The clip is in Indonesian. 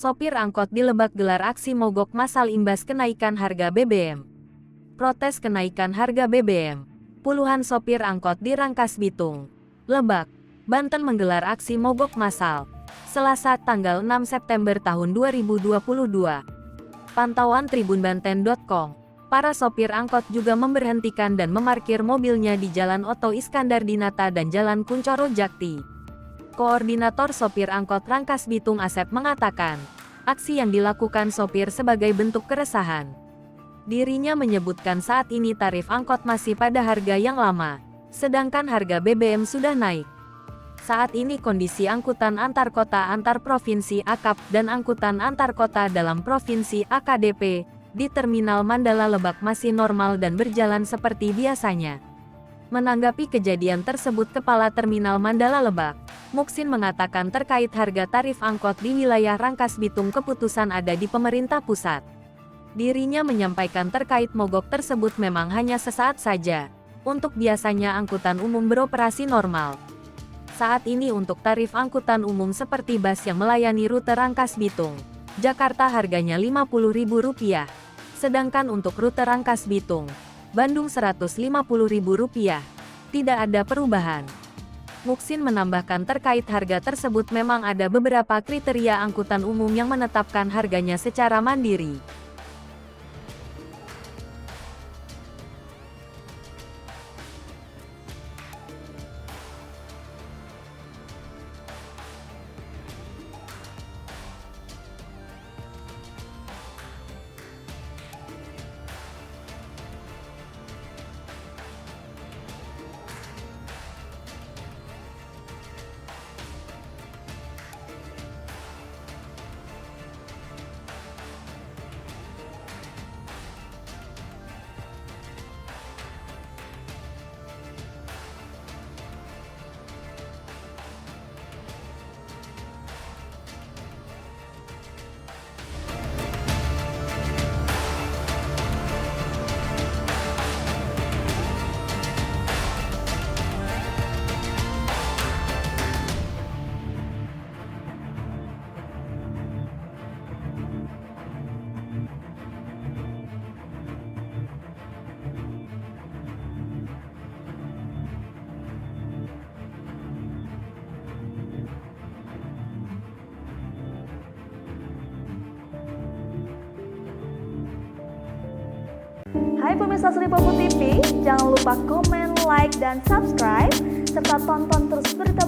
Sopir angkot di Lebak gelar aksi mogok massal imbas kenaikan harga BBM. Protes kenaikan harga BBM. Puluhan sopir angkot di Rangkas Bitung, Lebak, Banten menggelar aksi mogok massal Selasa tanggal 6 September tahun 2022. Pantauan tribunbanten.com. Para sopir angkot juga memberhentikan dan memarkir mobilnya di Jalan Oto Iskandar Dinata dan Jalan Kuncoro Jakti. Koordinator sopir angkot Rangkas Bitung Asep mengatakan, aksi yang dilakukan sopir sebagai bentuk keresahan. Dirinya menyebutkan saat ini tarif angkot masih pada harga yang lama, sedangkan harga BBM sudah naik. Saat ini kondisi angkutan antar kota antar provinsi AKAP dan angkutan antar kota dalam provinsi AKDP di Terminal Mandala Lebak masih normal dan berjalan seperti biasanya. Menanggapi kejadian tersebut, Kepala Terminal Mandala Lebak, Muksin mengatakan terkait harga tarif angkot di wilayah Rangkas Bitung keputusan ada di pemerintah pusat. Dirinya menyampaikan terkait mogok tersebut memang hanya sesaat saja, untuk biasanya angkutan umum beroperasi normal. Saat ini untuk tarif angkutan umum seperti bus yang melayani rute Rangkas Bitung, Jakarta harganya Rp50.000, sedangkan untuk rute Rangkas Bitung, Bandung Rp150.000. Tidak ada perubahan. Muksin menambahkan terkait harga tersebut memang ada beberapa kriteria angkutan umum yang menetapkan harganya secara mandiri. Hai pemirsa Sri Popo TV, jangan lupa komen, like, dan subscribe, serta tonton terus berita